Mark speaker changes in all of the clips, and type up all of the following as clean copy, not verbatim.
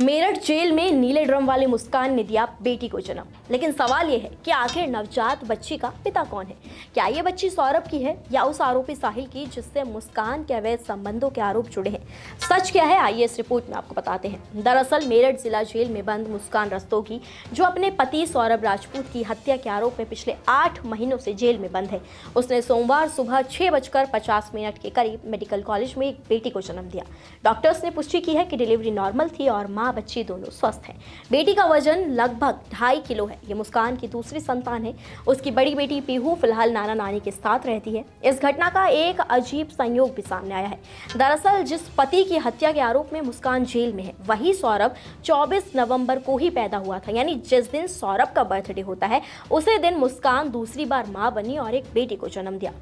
Speaker 1: Meerut jail में नीले drum वाली मुस्कान ने दिया बेटी को जन्म। लेकिन सवाल यह है कि आखिर नवजात बच्ची का पिता कौन है? क्या ये बच्ची सौरभ की है या उस आरोपी साहिल की जिससे मुस्कान के अवैध संबंधों के आरोप जुड़े हैं? सच क्या है, आइए इस रिपोर्ट में आपको बताते हैं। दरअसल मेरठ जिला जेल में बंद मुस्कान रस्तोगी, जो अपने पति सौरभ राजपूत की हत्या के आरोप में पिछले 8 महीनों से जेल में बंद है, उसने सोमवार सुबह 6:50 के करीब मेडिकल कॉलेज में एक बेटी को जन्म दिया। डॉक्टर्स ने पुष्टि की है कि डिलीवरी नॉर्मल थी और मां बच्ची दोनों स्वस्थ हैं। बेटी का वजन लगभग 2.5 किलो है। ये मुस्कान की दूसरी संतान है। उसकी बड़ी बेटी पीहू फिलहाल नाना नानी के साथ रहती है। इस घटना का एक अजीब संयोग भी सामने आया है। दरअसल जिस पति की हत्या के आरोप में मुस्कान जेल में है, वही सौरभ 24 नवंबर को ही पैदा हुआ था। यानी जिस दिन सौरभ का बर्थडे होता है, उसी दिन मुस्कान दूसरी बार मां बनी और एक बेटी को जन्म दिया।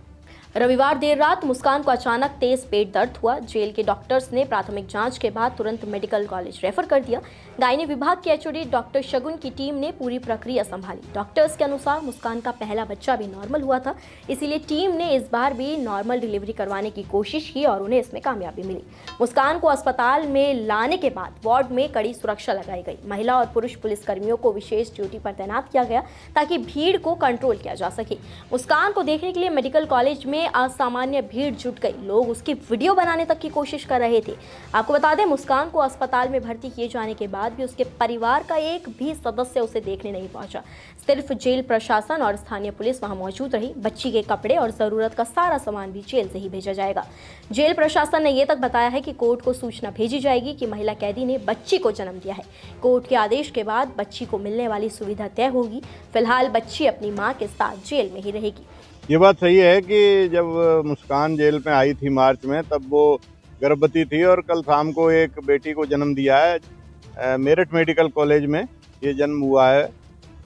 Speaker 1: रविवार देर रात मुस्कान को अचानक तेज पेट दर्द हुआ। जेल के डॉक्टर्स ने प्राथमिक जांच के बाद तुरंत मेडिकल कॉलेज रेफर कर दिया। गायनी विभाग के एचओडी डॉक्टर शगुन की टीम ने पूरी प्रक्रिया संभाली। डॉक्टर्स के अनुसार मुस्कान का पहला बच्चा भी नॉर्मल हुआ था, इसीलिए टीम ने इस बार भी नॉर्मल डिलीवरी करवाने की कोशिश की और उन्हें इसमें कामयाबी मिली। मुस्कान को अस्पताल में लाने के बाद वार्ड में कड़ी सुरक्षा लगाई गई। महिला और पुरुष पुलिसकर्मियों को विशेष ड्यूटी पर तैनात किया गया ताकि भीड़ को कंट्रोल किया जा सके। मुस्कान को देखने के लिए मेडिकल कॉलेज में असामान्य भीड़ जुट गई। लोग उसकी वीडियो बनाने तक की कोशिश कर रहे थे। आपको बता दें, मुस्कान को अस्पताल में भर्ती किए जाने के बाद भी उसके परिवार का एक भी सदस्य उसे देखने नहीं पहुंचा। सिर्फ जेल प्रशासन और स्थानीय पुलिस वहां मौजूद रही। बच्ची के कपड़े और जरूरत का सारा सामान भी जेल से ही भेजा जाएगा। जेल प्रशासन ने यह तक बताया है कि कोर्ट को सूचना भेजी जाएगी कि महिला कैदी ने बच्ची को जन्म दिया है। कोर्ट के आदेश के बाद बच्ची को मिलने वाली सुविधा तय होगी। फिलहाल बच्ची अपनी मां के साथ जेल में ही रहेगी।
Speaker 2: ये बात सही है कि जब मुस्कान जेल में आई थी मार्च में, तब वो गर्भवती थी और कल शाम को एक बेटी को जन्म दिया है। मेरठ मेडिकल कॉलेज में ये जन्म हुआ है।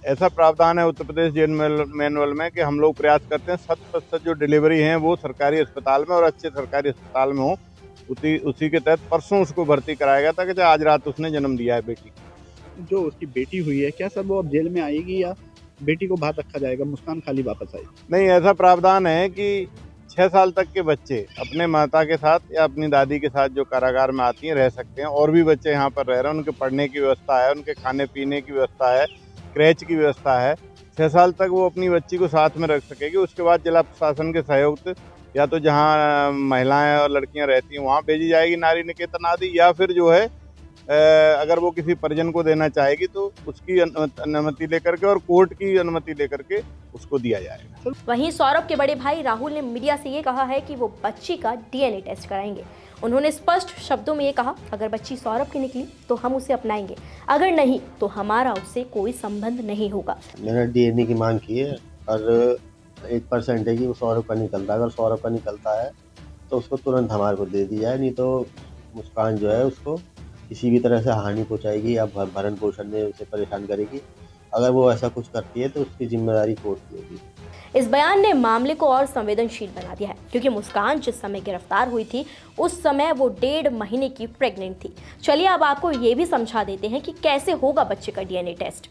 Speaker 2: ऐसा प्रावधान है उत्तर प्रदेश जेल मैनुअल में कि हम लोग प्रयास करते हैं 100% जो डिलीवरी हैं वो सरकारी अस्पताल में और अच्छे सरकारी अस्पताल में हो। उसी के तहत परसों उसको भर्ती कराया गया था कि आज रात उसने जन्म दिया है बेटी।
Speaker 3: जो उसकी बेटी हुई है, क्या सब वो अब जेल में आएगी या बेटी को बाहर रखा जाएगा, मुस्कान खाली वापस आएगी?
Speaker 2: नहीं, ऐसा प्रावधान है कि 6 साल तक के बच्चे अपने माता के साथ या अपनी दादी के साथ जो कारागार में आती हैं रह सकते हैं। और भी बच्चे यहाँ पर रह रहे हैं, उनके पढ़ने की व्यवस्था है, उनके खाने पीने की व्यवस्था है, क्रैच की व्यवस्था है। 6 साल तक वो अपनी बच्ची को साथ में रख सकेगी। उसके बाद जिला प्रशासन के सहयोग से या तो जहाँ महिलाएं और लड़कियाँ रहती हैं वहाँ भेजी जाएगी, नारी निकेतन आदि, या फिर जो है अगर वो किसी परिजन को देना चाहेगी तो उसकी अनुमति लेकर के और कोर्ट की अनुमति लेकर के उसको दिया जाएगा।
Speaker 1: वहीं सौरभ के बड़े भाई राहुल ने मीडिया से ये कहा है कि वो बच्ची का डीएनए टेस्ट कराएंगे। उन्होंने स्पष्ट शब्दों में ये कहा, अगर बच्ची सौरभ की निकली तो हम उसे अपनाएंगे, अगर नहीं तो हमारा उससे कोई संबंध नहीं होगा।
Speaker 4: मैंने डीएनए की मांग की है और 1% है कि वो सौरभ का निकलता है। अगर सौरभ का निकलता है तो उसको तुरंत हमारे को दे दी जाए, नहीं तो मुस्कान जो है उसको किसी भी तरह से हानि पहुंचाएगी या भरण पोषण में उसे परेशान करेगी। अगर वो ऐसा कुछ करती है तो उसकी जिम्मेदारी कोर्ट की होगी।
Speaker 1: इस बयान ने मामले को और संवेदनशील बना दिया है, क्योंकि मुस्कान जिस समय गिरफ्तार हुई थी उस समय वो 1.5 महीने की प्रेग्नेंट थी। चलिए अब आपको ये भी समझा देते हैं कि कैसे होगा बच्चे का डीएनए टेस्ट।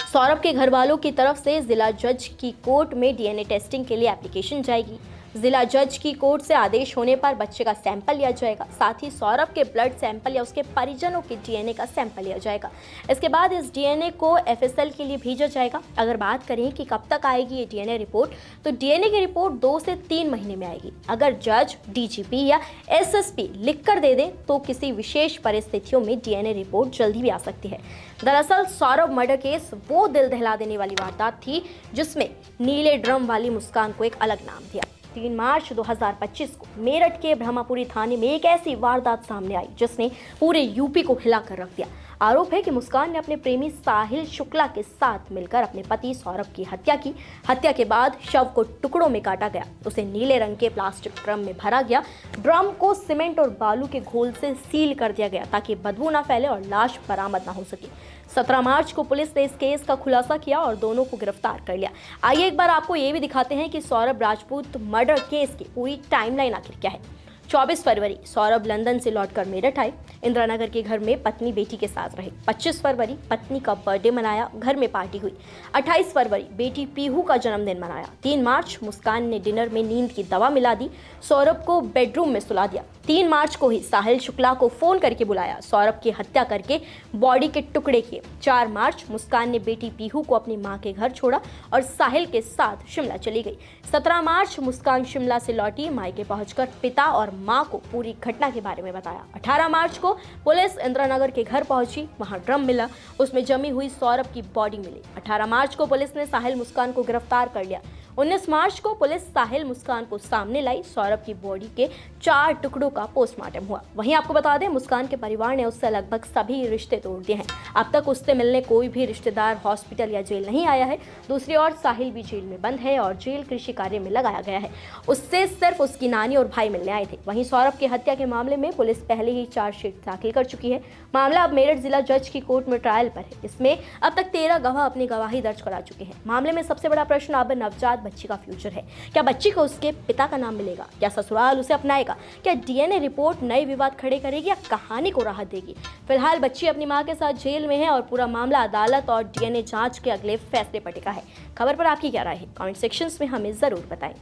Speaker 1: सौरभ के घर वालों की तरफ से जिला जज की कोर्ट में डीएनए टेस्टिंग के लिए एप्लीकेशन जाएगी। जिला जज की कोर्ट से आदेश होने पर बच्चे का सैंपल लिया जाएगा। साथ ही सौरभ के ब्लड सैंपल या उसके परिजनों के डीएनए का सैंपल लिया जाएगा। इसके बाद इस डीएनए को एफएसएल के लिए भेजा जाएगा। अगर बात करें कि कब तक आएगी ये डीएनए रिपोर्ट, तो डीएनए की रिपोर्ट 2 से 3 महीने में आएगी। अगर जज, डीजीपी या एसएसपी लिख कर दे दें तो किसी विशेष परिस्थितियों में डीएनए रिपोर्ट जल्दी भी आ सकती है। दरअसल सौरभ मर्डर केस वो दिल दहला देने वाली वारदात थी जिसमें नीले ड्रम वाली मुस्कान को एक अलग नाम दिया। 3 मार्च 2025 को मेरठ के ब्रह्मपुरी थाने में एक ऐसी वारदात सामने आई जिसने पूरे यूपी को हिला कर रख दिया। आरोप है कि मुस्कान ने अपने प्रेमी साहिल शुक्ला के साथ मिलकर अपने पति सौरभ की हत्या की। हत्या के बाद शव को टुकड़ों में काटा गया, उसे नीले रंग के प्लास्टिक ड्रम में भरा गया। ड्रम को सीमेंट और बालू के घोल से सील कर दिया गया ताकि बदबू ना फैले और लाश बरामद ना हो सके। 17 मार्च को पुलिस ने इस केस का खुलासा किया और दोनों को गिरफ्तार कर लिया। आइए एक बार आपको ये भी दिखाते हैं कि सौरभ राजपूत मर्डर केस की पूरी टाइमलाइन आखिर क्या है। 24 फरवरी सौरभ लंदन से लौटकर मेरठ आए। इंदिरा नगर के घर में पत्नी बेटी के साथ रहे। 25 फरवरी पत्नी का बर्थडे मनाया, घर में पार्टी हुई। 28 फरवरी बेटी पीहू का जन्मदिन मनाया। 3 मार्च मुस्कान ने डिनर में नींद की दवा मिला दी, सौरभ को बेडरूम में सुला दिया। 3 मार्च को ही साहिल शुक्ला को फोन करके बुलाया, सौरभ की हत्या करके बॉडी के टुकड़े किए। 4 मार्च मुस्कान ने बेटी पीहू को अपनी मां के घर छोड़ा और साहिल के साथ शिमला चली गई। 17 मार्च मुस्कान शिमला से लौटी, मायके पहुंचकर पिता और मां को पूरी घटना के बारे में बताया। 18 मार्च को पुलिस इंदिरा नगर के घर पहुंची, वहां ड्रम मिला, उसमें जमी हुई सौरभ की बॉडी मिली। 18 मार्च को पुलिस ने साहिल मुस्कान को गिरफ्तार कर लिया। 19 मार्च को पुलिस साहिल मुस्कान को सामने लाई। सौरभ की बॉडी के 4 टुकड़ों का पोस्टमार्टम हुआ। वहीं आपको बता दें, मुस्कान के परिवार ने उससे लगभग सभी रिश्ते तोड़ दिए हैं। अब तक उससे मिलने कोई भी रिश्तेदार हॉस्पिटल या जेल नहीं आया है। दूसरी ओर साहिल भी जेल में बंद है और जेल कृषि कार्य में लगाया गया है। उससे सिर्फ उसकी नानी और भाई मिलने आए थे। वहीं सौरभ की हत्या के मामले में पुलिस पहले ही चार्जशीट दाखिल कर चुकी है। मामला अब मेरठ जिला जज की कोर्ट में ट्रायल पर है। इसमें अब तक 13 गवाह अपनी गवाही दर्ज करा चुके हैं। मामले में सबसे बड़ा प्रश्न अब नवजात बच्ची का फ्यूचर है। क्या बच्ची को उसके पिता का नाम मिलेगा? क्या ससुराल उसे अपनाएगा? क्या डीएनए रिपोर्ट नए विवाद खड़े करेगी या कहानी को राहत देगी? फिलहाल बच्ची अपनी मां के साथ जेल में है और पूरा मामला अदालत और डीएनए जांच के अगले फैसले पर टिका है। खबर पर आपकी क्या राय है? कमेंट सेक्शंस में हमें जरूर बताएं।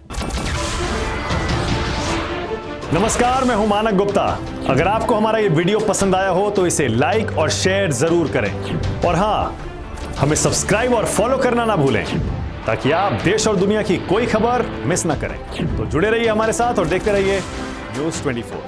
Speaker 5: नमस्कार, मैं हूं मानक गुप्ता। अगर आपको हमारा ये वीडियो पसंद आया हो तो इसे लाइक और शेयर जरूर करें और हाँ, हमें सब्सक्राइब और फॉलो करना ना भूलें ताकि आप देश और दुनिया की कोई खबर मिस ना करें। तो जुड़े रहिए हमारे साथ और देखते रहिए न्यूज़ 24।